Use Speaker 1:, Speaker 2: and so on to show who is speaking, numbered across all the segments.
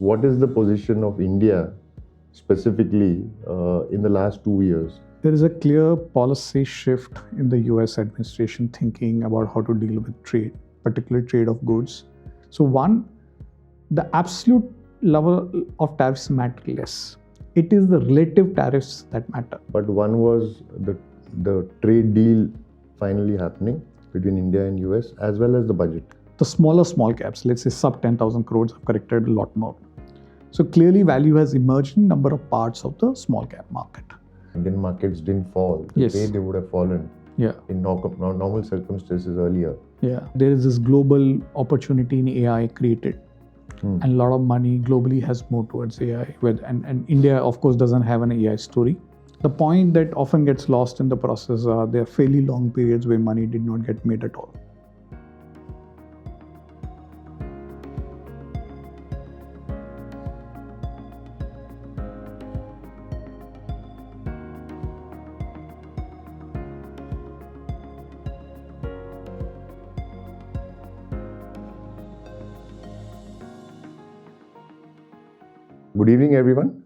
Speaker 1: What is the position of India specifically in the last 2 years?
Speaker 2: There is a clear policy shift in the US administration thinking about how to deal with trade, particularly trade of goods. So, one, the absolute level of tariffs matter less. It is the relative tariffs that matter.
Speaker 1: But one was the trade deal finally happening between India and US, as well as the budget.
Speaker 2: The smaller small caps, let's say sub 10,000 crores, have corrected a lot more. So clearly value has emerged in number of parts of the small cap market.
Speaker 1: Indian markets didn't fall the way they would have fallen in normal circumstances earlier.
Speaker 2: Yeah, there is this global opportunity in AI created. And a lot of money globally has moved towards AI. And India, of course, doesn't have an AI story. The point that often gets lost in the process are there are fairly long periods where money did not get made at all.
Speaker 1: Good evening, everyone.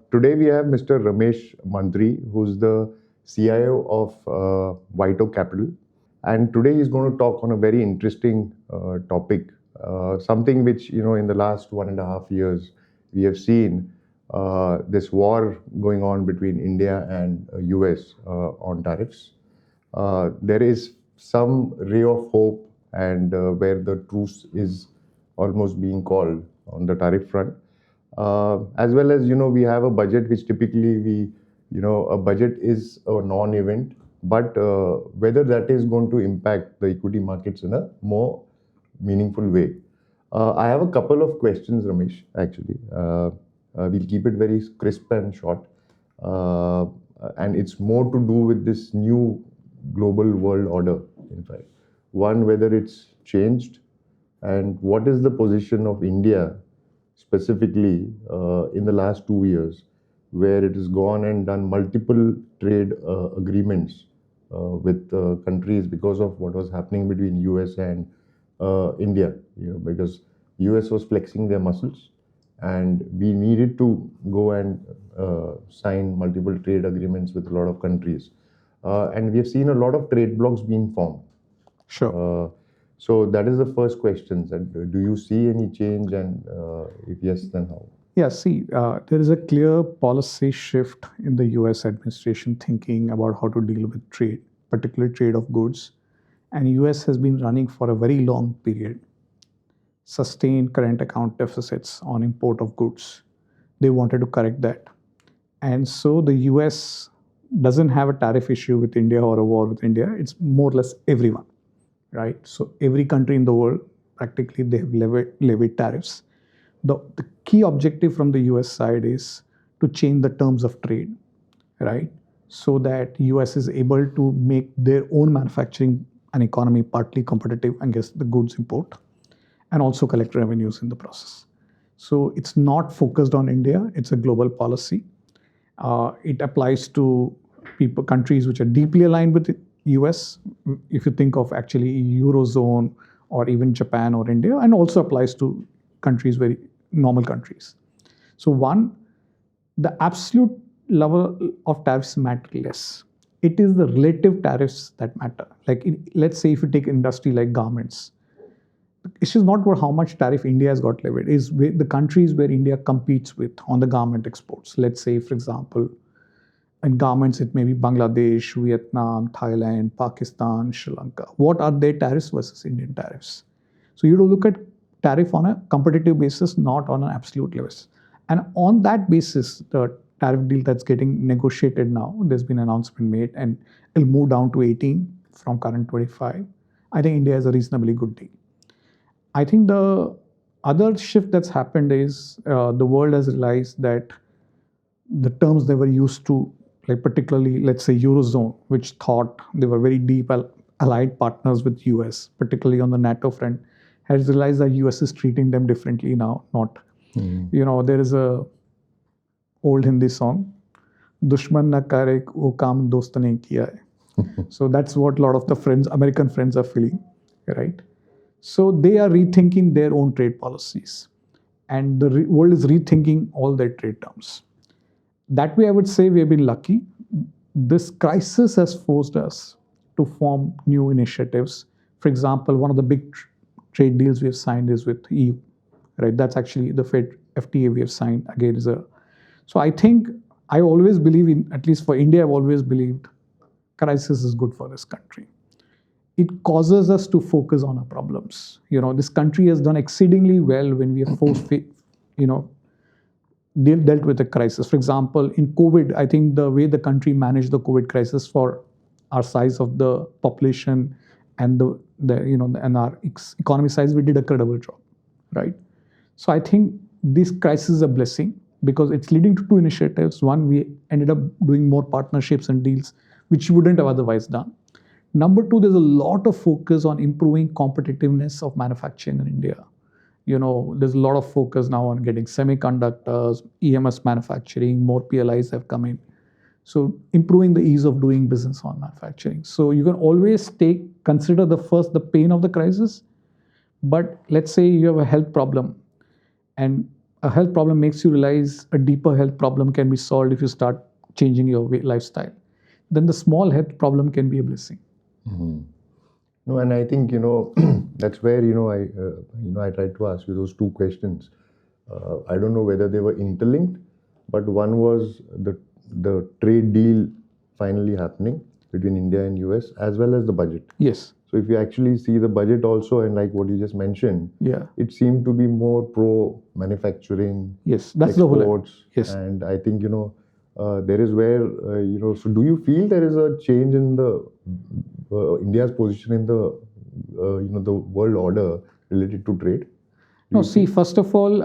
Speaker 1: Today we have Mr. Ramesh Mantri, who's the CIO of White Oak Capital. And today he's going to talk on a very interesting topic, something which, in the last 1.5 years, we have seen this war going on between India and US on tariffs. There is some ray of hope and where the truce is almost being called on the tariff front. As well as, we have a budget which typically a budget is a non-event, but whether that is going to impact the equity markets in a more meaningful way. I have a couple of questions, Ramesh, actually. We'll keep it very crisp and short. And it's more to do with this new global world order, in fact. One, whether it's changed, and what is the position of India specifically in the last 2 years, where it has gone and done multiple trade agreements with countries because of what was happening between US and India, because US was flexing their muscles and we needed to go and sign multiple trade agreements with a lot of countries. And we have seen a lot of trade blocs being formed.
Speaker 2: Sure.
Speaker 1: So that is the first question. Do you see any change, and if yes, then how?
Speaker 2: Yeah, see, there is a clear policy shift in the US administration thinking about how to deal with trade, particularly trade of goods. And US has been running for a very long period, sustained current account deficits on import of goods. They wanted to correct that. And so the US doesn't have a tariff issue with India or a war with India. It's more or less everyone. Right? So every country in the world, practically they have levied tariffs. The key objective from the US side is to change the terms of trade, right? So that US is able to make their own manufacturing and economy partly competitive against the goods import and also collect revenues in the process. So it's not focused on India, it's a global policy. It applies to countries which are deeply aligned with US, if you think of actually Eurozone or even Japan or India, and also applies to countries, very normal countries. So one, the absolute level of tariffs matter less. It is the relative tariffs that matter. Like let's say if you take industry like garments, the issue is not about how much tariff India has got levied, is the countries where India competes with on the garment exports. Let's say, for example, in garments, it may be Bangladesh, Vietnam, Thailand, Pakistan, Sri Lanka. What are their tariffs versus Indian tariffs? So you have to look at tariff on a competitive basis, not on an absolute level. And on that basis, the tariff deal that's getting negotiated now, there's been an announcement made, and it'll move down to 18 from current 25. I think India is a reasonably good deal. I think the other shift that's happened is the world has realized that the terms they were used to, like particularly, let's say, Eurozone, which thought they were very deep allied partners with US, particularly on the NATO front, has realized that US is treating them differently now. Not, there is a old Hindi song, "Dushman na kare wo kaam dost ne kiya hai." So that's what a lot of the American friends are feeling, right? So they are rethinking their own trade policies. and the world is rethinking all their trade terms. That way, I would say we have been lucky. This crisis has forced us to form new initiatives. For example, one of the big trade deals we have signed is with EU, right? That's actually the FTA we have signed. Again, is a so I think I always believe in, at least for India, I've always believed crisis is good for this country. It causes us to focus on our problems. This country has done exceedingly well when we have you know, dealt with the crisis. For example, in COVID, I think the way the country managed the COVID crisis for our size of the population and and our economy size, we did a credible job, right? So I think this crisis is a blessing because it's leading to two initiatives. One, we ended up doing more partnerships and deals, which we wouldn't have otherwise done. Number two, there's a lot of focus on improving competitiveness of manufacturing in India. There's a lot of focus now on getting semiconductors, EMS manufacturing, more PLIs have come in. So improving the ease of doing business on manufacturing. So you can always consider the pain of the crisis, but let's say you have a health problem, and a health problem makes you realize a deeper health problem can be solved if you start changing your lifestyle. Then the small health problem can be a blessing.
Speaker 1: Mm-hmm. No, and I think that's where I tried to ask you those two questions. I don't know whether they were interlinked, but one was the trade deal finally happening between India and US, as well as the budget.
Speaker 2: Yes.
Speaker 1: So if you actually see the budget also, and like what you just mentioned,
Speaker 2: yeah,
Speaker 1: it seemed to be more pro manufacturing.
Speaker 2: Yes, that's
Speaker 1: exports,
Speaker 2: the whole. Yes.
Speaker 1: And I think there is where So do you feel there is a change in the India's position in the the world order related to trade?
Speaker 2: No, see, first of all,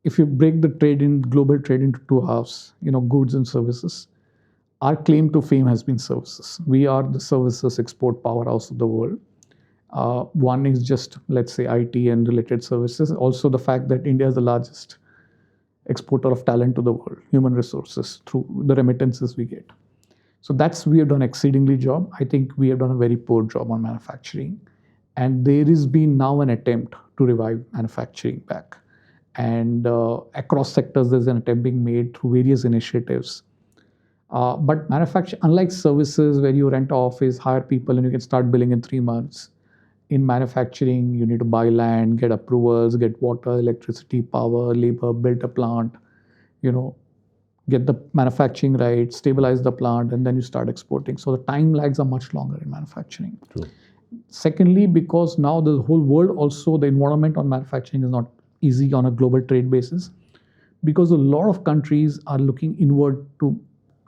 Speaker 2: if you break the global trade into two halves, goods and services, our claim to fame has been services. We are the services export powerhouse of the world. One is just, let's say, IT and related services. Also, the fact that India is the largest exporter of talent to the world, human resources, through the remittances we get. So we have done exceedingly job. I think we have done a very poor job on manufacturing. And there has been now an attempt to revive manufacturing back. And across sectors, there's an attempt being made through various initiatives. But manufacturing, unlike services where you rent an office, hire people, and you can start billing in 3 months, in manufacturing, you need to buy land, get approvals, get water, electricity, power, labor, build a plant, get the manufacturing right, stabilize the plant, and then you start exporting. So the time lags are much longer in manufacturing.
Speaker 1: True.
Speaker 2: Secondly, because now the whole world also, the environment on manufacturing is not easy on a global trade basis, because a lot of countries are looking inward to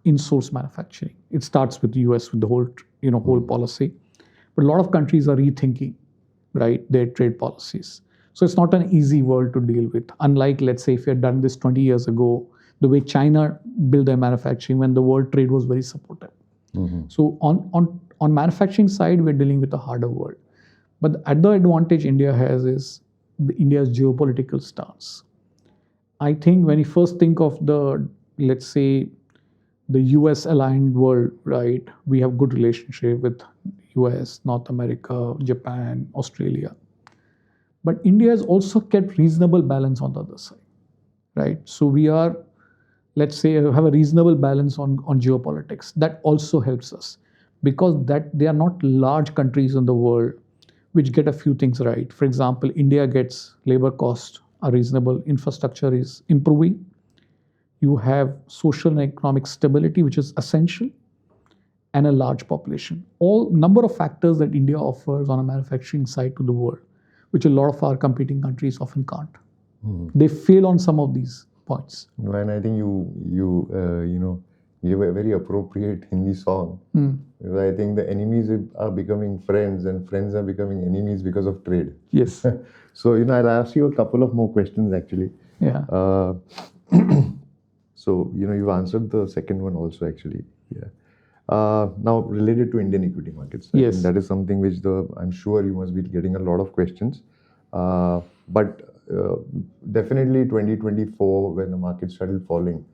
Speaker 2: in-source manufacturing. It starts with the US with the whole policy. But a lot of countries are rethinking, right, their trade policies. So it's not an easy world to deal with. Unlike, let's say, if you had done this 20 years ago, the way China built their manufacturing when the world trade was very supportive. Mm-hmm. So on manufacturing side, we're dealing with a harder world. But the other advantage India has is India's geopolitical stance. I think when you first think of let's say, the US aligned world, right, we have good relationship with US, North America, Japan, Australia. But India has also kept reasonable balance on the other side, right? So we are, let's say, have a reasonable balance on geopolitics. That also helps us because they are not large countries in the world which get a few things right. For example, India gets labor costs are reasonable, infrastructure is improving. You have social and economic stability, which is essential, and a large population. All number of factors that India offers on a manufacturing side to the world, which a lot of our competing countries often can't. Mm-hmm. They fail on some of these points.
Speaker 1: And I think you gave a very appropriate Hindi song. Because I think the enemies are becoming friends and friends are becoming enemies because of trade.
Speaker 2: Yes.
Speaker 1: So I'll ask you a couple of more questions actually.
Speaker 2: Yeah.
Speaker 1: So you've answered the second one also actually. Yeah. Now related to Indian equity markets. I think that is something which I'm sure you must be getting a lot of questions. But definitely 2024, when the market started falling,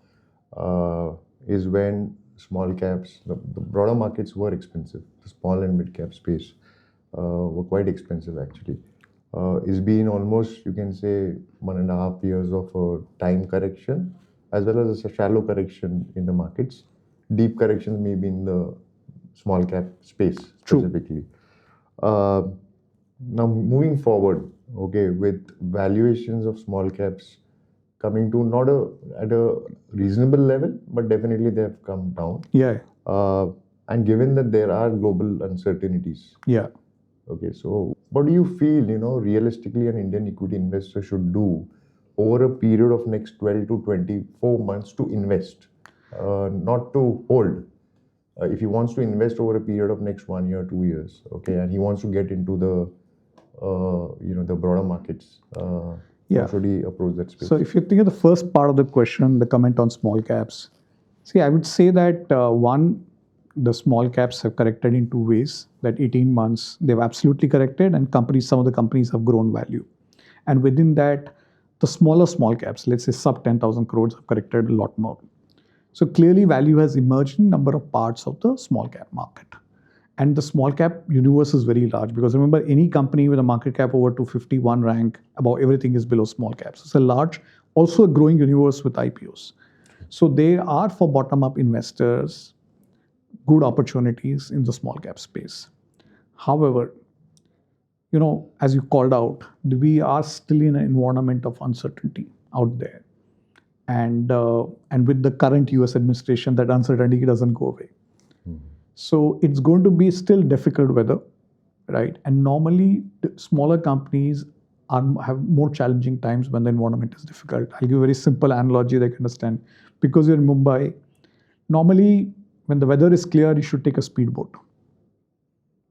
Speaker 1: is when small caps, the broader markets were expensive. The small and mid cap space were quite expensive actually. It's been almost, you can say, 1.5 years of a time correction, as well as a shallow correction in the markets. Deep corrections maybe in the small cap space
Speaker 2: True.
Speaker 1: specifically. Uh, Now moving forward, okay, with valuations of small caps coming to not at a reasonable level, but definitely they have come down.
Speaker 2: Yeah.
Speaker 1: Uh, and given that there are global uncertainties,
Speaker 2: Yeah.
Speaker 1: okay, so what do you feel, realistically an Indian equity investor should do over a period of next 12 to 24 months to invest, not to hold? If he wants to invest over a period of next 1 year, 2 years, okay, and he wants to get into the broader markets,
Speaker 2: Yeah.
Speaker 1: how should he approach that space?
Speaker 2: So if you think of the first part of the question, the comment on small caps, see, I would say that one, the small caps have corrected in two ways. That 18 months, they've absolutely corrected, and some of the companies have grown value. And within that, the smaller small caps, let's say sub 10,000 crores, have corrected a lot more. So clearly, value has emerged in a number of parts of the small cap market. And the small cap universe is very large because remember, any company with a market cap over 251 rank, about everything is below small caps. It's a large, also a growing universe with IPOs. So there are, for bottom up investors, good opportunities in the small cap space. However, as you called out, we are still in an environment of uncertainty out there. And with the current US administration, that uncertainty doesn't go away. So it's going to be still difficult weather, right? And normally, the smaller companies have more challenging times when the environment is difficult. I'll give a very simple analogy they can understand. Because you're in Mumbai, normally when the weather is clear, you should take a speedboat.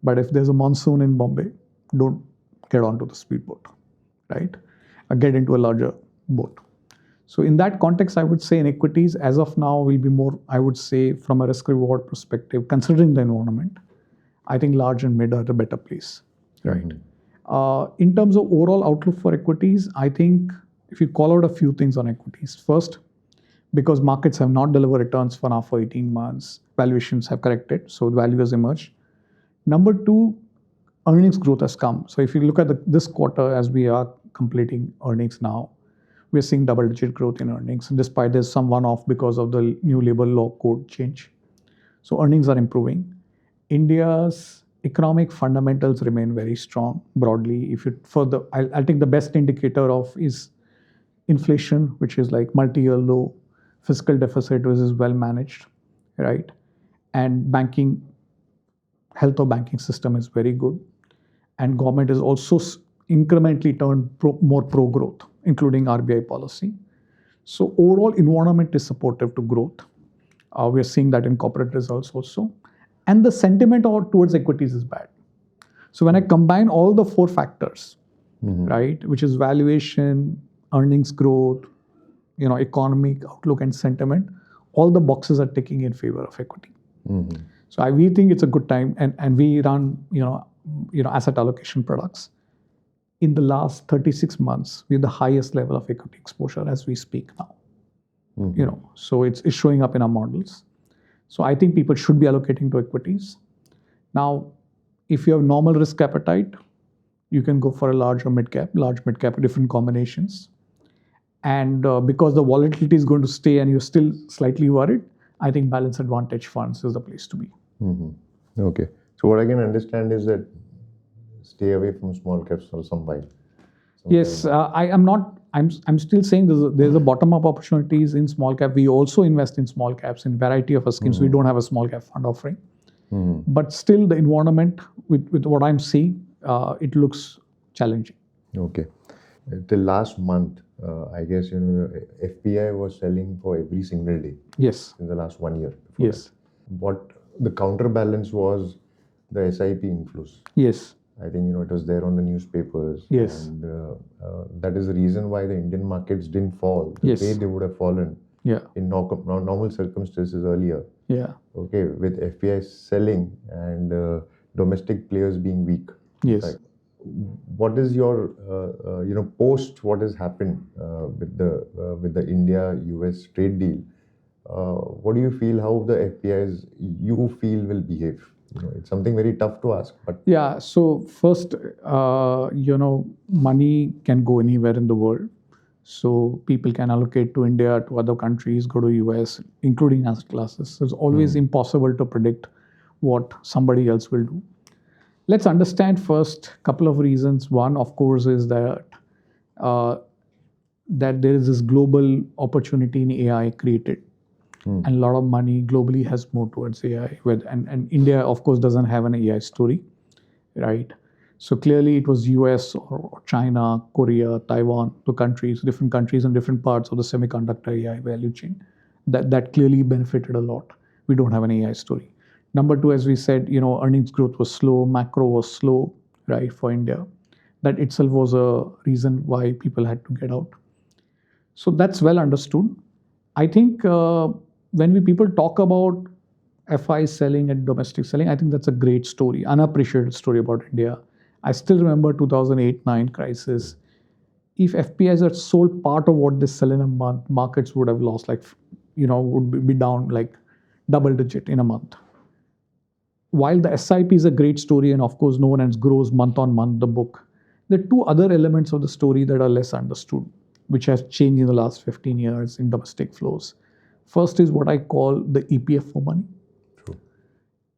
Speaker 2: But if there's a monsoon in Bombay, don't get onto the speedboat, right? Or get into a larger boat. So in that context, I would say in equities, as of now, will be more, I would say, from a risk-reward perspective, considering the environment, I think large and mid are a better place, right? In terms of overall outlook for equities, I think if you call out a few things on equities, first, because markets have not delivered returns for now for 18 months, valuations have corrected, so value has emerged. Number two, earnings growth has come. So if you look at this quarter, as we are completing earnings now, we're seeing double-digit growth in earnings, and despite there's some one-off because of the new labor law code change. So earnings are improving. India's economic fundamentals remain very strong broadly. I'll take the best indicator of is inflation, which is like multi-year low, fiscal deficit, which is well managed, right? And health of banking system is very good. And government is also incrementally turned more pro-growth, including RBI policy. So overall environment is supportive to growth. We are seeing that in corporate results also. And the sentiment towards equities is bad. So when I combine all the four factors, right, which is valuation, earnings growth, economic outlook and sentiment, all the boxes are ticking in favor of equity. So we think it's a good time, and we run, asset allocation products. In the last 36 months, we have the highest level of equity exposure as we speak now. So it's showing up in our models. So I think people should be allocating to equities. Now, if you have normal risk appetite, you can go for a large mid cap, different combinations. And because the volatility is going to stay and you're still slightly worried, I think balance advantage funds is the place to be.
Speaker 1: Okay. So what I can understand is that stay away from small caps for some while.
Speaker 2: Yes, I'm still saying there's a bottom-up opportunities in small cap. We also invest in small caps in variety of schemes. We don't have a small cap fund offering. But still the environment with what I'm seeing, it looks challenging.
Speaker 1: Okay. Till last month, I guess, the FPI was selling for every single day.
Speaker 2: Yes.
Speaker 1: In the last 1 year.
Speaker 2: Yes.
Speaker 1: What the counterbalance was the SIP inflows.
Speaker 2: Yes.
Speaker 1: I think, it was there on the newspapers.
Speaker 2: Yes.
Speaker 1: And that is the reason why the Indian markets didn't fall the way they would have fallen in normal circumstances earlier.
Speaker 2: Yeah.
Speaker 1: Okay, with FPI selling and domestic players being weak.
Speaker 2: Yes.
Speaker 1: What is your, post what has happened with the India-US trade deal? What do you feel how the FPIs you feel will behave? It's something very tough to ask, but
Speaker 2: Yeah. So first, money can go anywhere in the world. So people can allocate to India, to other countries, go to US, including asset classes. So it's always impossible to predict what somebody else will do. Let's understand first a couple of reasons. One, of course, is uh, that there is this global opportunity in AI created. And a lot of money globally has moved towards AI. And India, of course, doesn't have an AI story, right? So clearly it was US or China, Korea, Taiwan, different countries and different parts of the semiconductor AI value chain that clearly benefited a lot. We don't have an AI story. Number two, as we said, earnings growth was slow, macro was slow, right, for India. That itself was a reason why people had to get out. So that's well understood. I think when people talk about FI selling and domestic selling, I think that's a great story, unappreciated story about India. I still remember 2008-9 crisis. If FPIs had sold part of what they sell in a month, markets would have lost would be down like double digit in a month. While the SIP is a great story, and of course, no one else grows month on month, the book, there are two other elements of the story that are less understood, which has changed in the last 15 years in domestic flows. First is what I call the EPF money.
Speaker 1: true.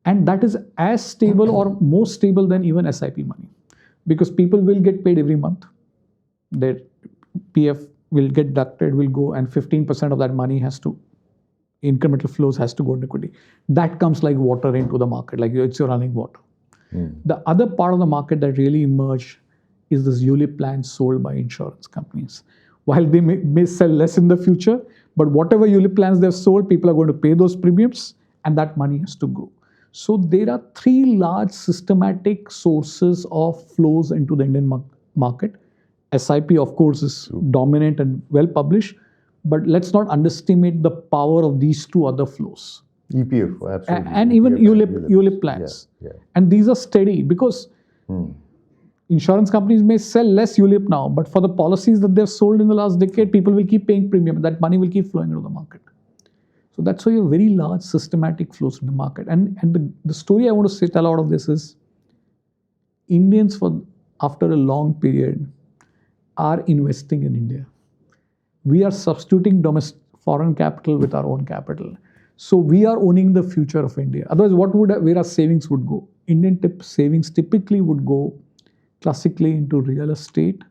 Speaker 2: And that is as stable or more stable than even SIP money, because people will get paid every month. Their PF will get deducted, will go, and 15% of that money incremental flows has to go into equity. That comes like water into the market, like it's your running water. The other part of the market that really emerged is this ULIP plans sold by insurance companies. While they may sell less in the future, but whatever ULIP plans they've sold, people are going to pay those premiums, and that money has to go. So there are three large systematic sources of flows into the Indian market. SIP, of course, is dominant and well published, but let's not underestimate the power of these two other flows.
Speaker 1: EPF, absolutely.
Speaker 2: And even
Speaker 1: EPF
Speaker 2: ULIP plans.
Speaker 1: Yeah.
Speaker 2: And these are steady because insurance companies may sell less ULIP now, but for the policies that they've sold in the last decade, people will keep paying premium. That money will keep flowing into the market. So that's why you have very large systematic flows in the market. And the story I want to tell out of this is Indians, after a long period, are investing in India. We are substituting foreign capital with our own capital. So we are owning the future of India. Otherwise, where our savings would go? Indian savings typically would go classically into real estate,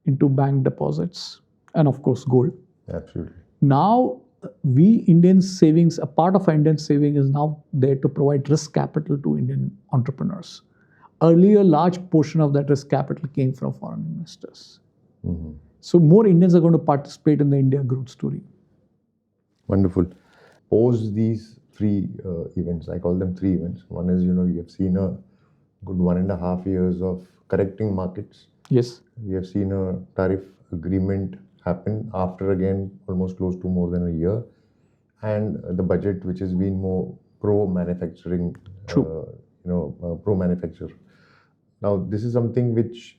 Speaker 2: into bank deposits, and of course gold.
Speaker 1: Absolutely.
Speaker 2: Now, we Indians savings, a part of our Indian saving is now there to provide risk capital to Indian entrepreneurs. Earlier, a large portion of that risk capital came from foreign investors. So more Indians are going to participate in the India growth story.
Speaker 1: Wonderful. Post these three events, I call them three events. One is, we have seen a good 1.5 years of correcting markets.
Speaker 2: Yes.
Speaker 1: We have seen a tariff agreement happen after again almost close to more than a year, and the budget which has been more pro-manufacturing, pro-manufacture. Now this is something which,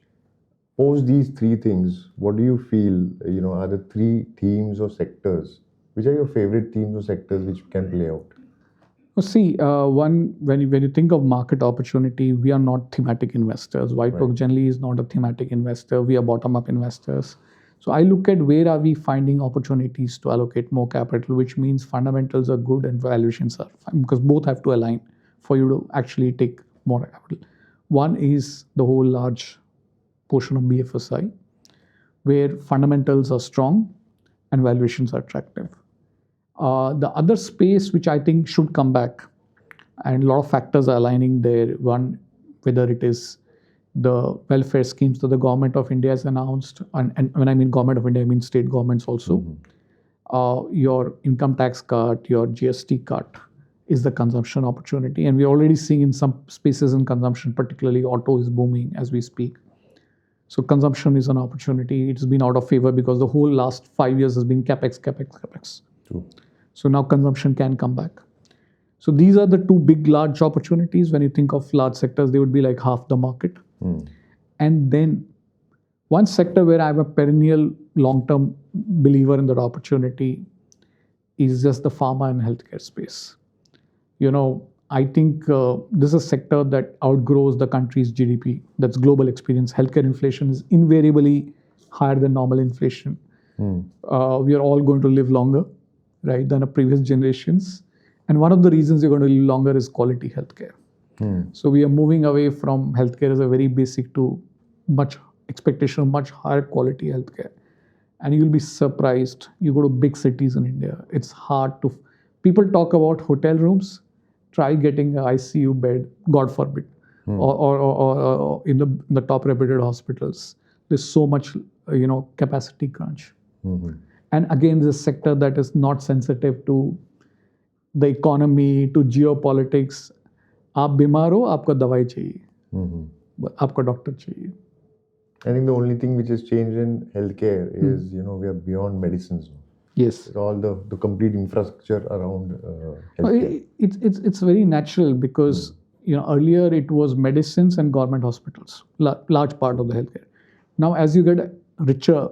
Speaker 1: post these three things, what do you feel, are the three themes or sectors? Which are your favorite themes or sectors which can play out?
Speaker 2: See, one, when you think of market opportunity, we are not thematic investors. White Oak generally is not a thematic investor. We are bottom-up investors. So I look at where are we finding opportunities to allocate more capital, which means fundamentals are good and valuations are fine, because both have to align for you to actually take more capital. One is the whole large portion of BFSI, where fundamentals are strong and valuations are attractive. The other space which I think should come back, and a lot of factors are aligning there. One, whether it is the welfare schemes that the government of India has announced, and when I mean government of India, I mean state governments also. Your income tax cut, your GST cut is the consumption opportunity. And we're already seeing in some spaces in consumption, particularly auto is booming as we speak. So consumption is an opportunity. It's been out of favor because the whole last 5 years has been capex.
Speaker 1: True.
Speaker 2: So now consumption can come back. So these are the two big, large opportunities. When you think of large sectors, they would be like half the market. And then one sector where I'm a perennial long-term believer in that opportunity is just the pharma and healthcare space. I think this is a sector that outgrows the country's GDP. That's global experience. Healthcare inflation is invariably higher than normal inflation. We are all going to live longer, right, than the previous generations. And one of the reasons you're going to live longer is quality healthcare. So we are moving away from healthcare as a very basic to much expectation of much higher quality healthcare. And you'll be surprised. You go to big cities in India, it's hard to. People talk about hotel rooms. Try getting an ICU bed, God forbid, or in the top reputed hospitals. There's so much, capacity crunch. And again, this sector that is not sensitive to the economy, to geopolitics. आप बीमार हो, आपको दवाई चाहिए, आपको doctor चाहिए.
Speaker 1: I think the only thing which has changed in healthcare is, we are beyond medicines now.
Speaker 2: Yes.
Speaker 1: It's all the complete infrastructure around healthcare.
Speaker 2: It's very natural because earlier it was medicines and government hospitals, large part of the healthcare. Now, as you get richer,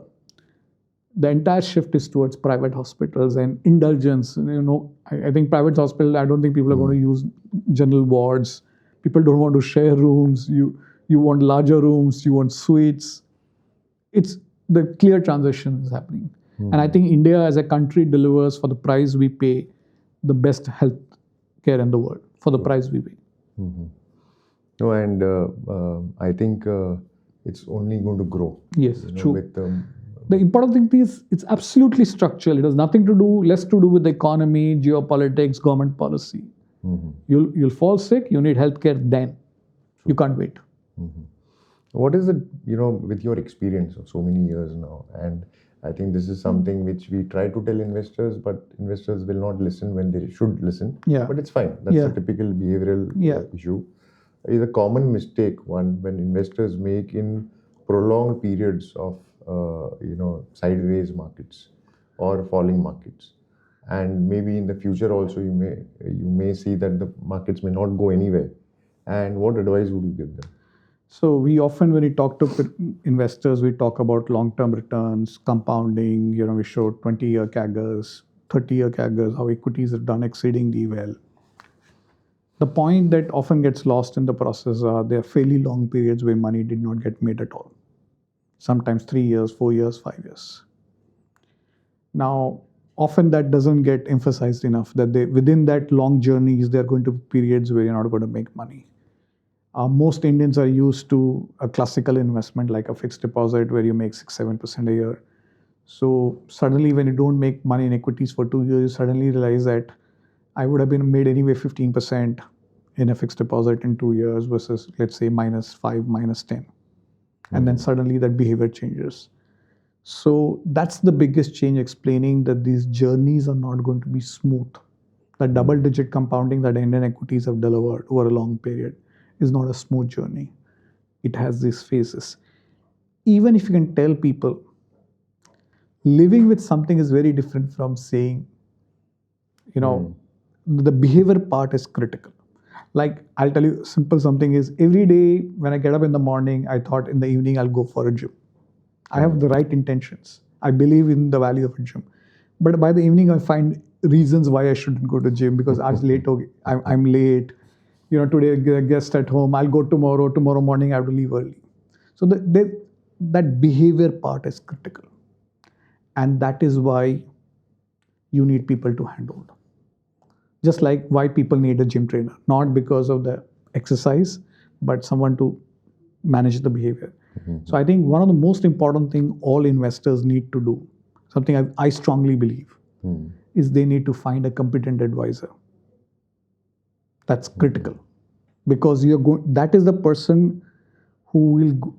Speaker 2: the entire shift is towards private hospitals and indulgence. I think private hospital. I don't think people are going to use general wards. People don't want to share rooms. You want larger rooms. You want suites. It's the clear transition is happening. And I think India as a country delivers for the price we pay the best health care in the world for the price we pay.
Speaker 1: No, and I think it's only going to grow.
Speaker 2: Yes, true.
Speaker 1: With,
Speaker 2: the important thing is it's absolutely structural. It has nothing to do, less to do with the economy, geopolitics, government policy. You'll fall sick, you need healthcare then. You can't wait.
Speaker 1: What is it, with your experience of so many years now, and I think this is something which we try to tell investors, but investors will not listen when they should listen.
Speaker 2: Yeah.
Speaker 1: But it's fine. That's a typical behavioral issue. Is a common mistake when investors make in prolonged periods of sideways markets or falling markets, and maybe in the future also you may see that the markets may not go anywhere. And what advice would you give them?
Speaker 2: So we often, when we talk to investors, we talk about long-term returns, compounding. We show 20-year CAGRs, 30-year CAGRs, how equities have done exceedingly well. The point that often gets lost in the process are there are fairly long periods where money did not get made at all. Sometimes 3 years, 4 years, 5 years. Now, often that doesn't get emphasized enough that within that long journeys, there are going to be periods where you're not going to make money. Most Indians are used to a classical investment like a fixed deposit where you make 6-7% a year. So suddenly when you don't make money in equities for 2 years, you suddenly realize that I would have been made anyway 15% in a fixed deposit in 2 years versus let's say -5, -10. And then suddenly that behavior changes. So that's the biggest change, explaining that these journeys are not going to be smooth. The double-digit compounding that Indian equities have delivered over a long period is not a smooth journey. It has these phases. Even if you can tell people, living with something is very different from saying, the behavior part is critical. Like, I'll tell you simple something is, every day when I get up in the morning, I thought in the evening I'll go for a gym. I have the right intentions. I believe in the value of a gym. But by the evening, I find reasons why I shouldn't go to gym because I'm late. Today a guest at home, I'll go tomorrow. Tomorrow morning I have to leave early. So that behavior part is critical. And that is why you need people to handle. Just like why people need a gym trainer, not because of the exercise, but someone to manage the behavior. So I think one of the most important things all investors need to do, something I strongly believe, is they need to find a competent advisor. That's critical, because that is the person who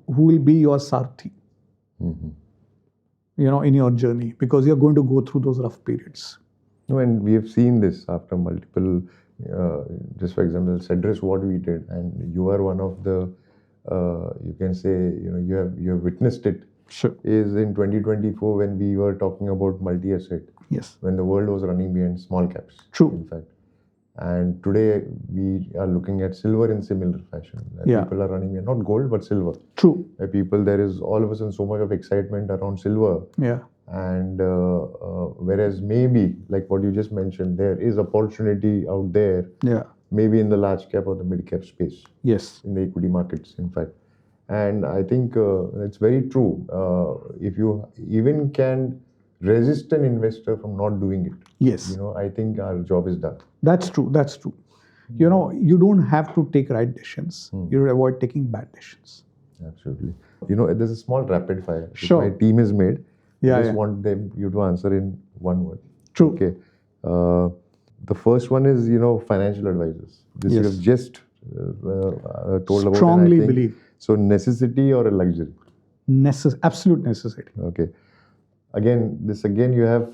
Speaker 2: will be your sarthi, in your journey, because you're going to go through those rough periods.
Speaker 1: And we have seen this after multiple, just for example, Cedrus, what we did, and you are one of the, you can say, you have witnessed it.
Speaker 2: Sure.
Speaker 1: Is in 2024 when we were talking about multi-asset.
Speaker 2: Yes.
Speaker 1: When the world was running behind small caps.
Speaker 2: True.
Speaker 1: In fact. And today we are looking at silver in similar fashion. People are running behind, not gold, but silver.
Speaker 2: True.
Speaker 1: There is all of a sudden so much of excitement around silver.
Speaker 2: Yeah.
Speaker 1: And whereas maybe, like what you just mentioned, there is opportunity out there.
Speaker 2: Yeah.
Speaker 1: maybe in the large cap or the mid cap space,
Speaker 2: Yes.
Speaker 1: in the equity markets, in fact. And I think it's very true. If you even can resist an investor from not doing it,
Speaker 2: Yes.
Speaker 1: I think our job is done.
Speaker 2: That's true. That's true. You don't have to take right decisions. You avoid taking bad decisions.
Speaker 1: Absolutely. There's a small rapid fire which
Speaker 2: Sure.
Speaker 1: my team has made.
Speaker 2: Yeah,
Speaker 1: I just
Speaker 2: yeah.
Speaker 1: want you to answer in one word.
Speaker 2: True.
Speaker 1: Okay. The first one is, financial advisors. This you
Speaker 2: Yes.
Speaker 1: have just told about.
Speaker 2: Strongly
Speaker 1: and I think,
Speaker 2: believe.
Speaker 1: So necessity or a luxury?
Speaker 2: Absolute necessity.
Speaker 1: Okay. Again you have,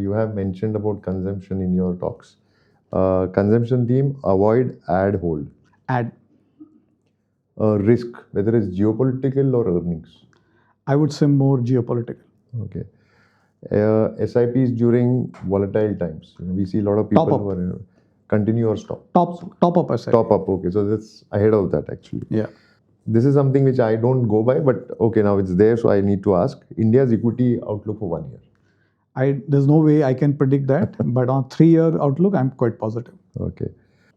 Speaker 1: you have mentioned about consumption in your talks. Consumption theme: avoid, add, hold.
Speaker 2: Add.
Speaker 1: Risk, whether it's geopolitical or earnings.
Speaker 2: I would say more geopolitical.
Speaker 1: Okay. SIPs during volatile times. We see a lot of people
Speaker 2: Top up.
Speaker 1: who are continue or stop.
Speaker 2: Top up SIP.
Speaker 1: Top up. Okay, so that's ahead of that actually.
Speaker 2: Yeah.
Speaker 1: This is something which I don't go by, but okay, now it's there, so I need to ask. India's equity outlook for 1 year.
Speaker 2: There's no way I can predict that, but on 3-year outlook, I'm quite positive.
Speaker 1: Okay.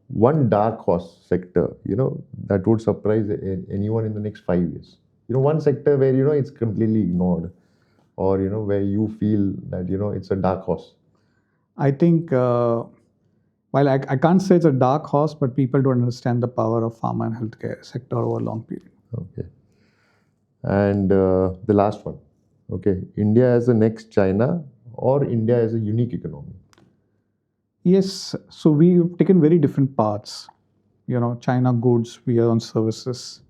Speaker 1: One dark horse sector, that would surprise anyone in the next 5 years. One sector where, it's completely ignored, or, where you feel that, it's a dark horse.
Speaker 2: I think, while I can't say it's a dark horse, but people don't understand the power of pharma and healthcare sector over a long period.
Speaker 1: Okay. And the last one. Okay. India as the next China or India as a unique economy?
Speaker 2: Yes, so we've taken very different paths. China goods, we are on services.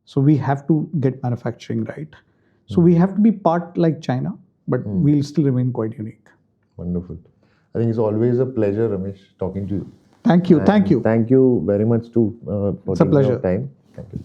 Speaker 2: So we have to get manufacturing right. So we have to be part like China, but we'll still remain quite unique.
Speaker 1: Wonderful. I think it's always a pleasure, Ramesh, talking to you.
Speaker 2: Thank you. Thank you.
Speaker 1: Thank you very much too for
Speaker 2: It's a
Speaker 1: taking your
Speaker 2: pleasure.
Speaker 1: time. Thank you.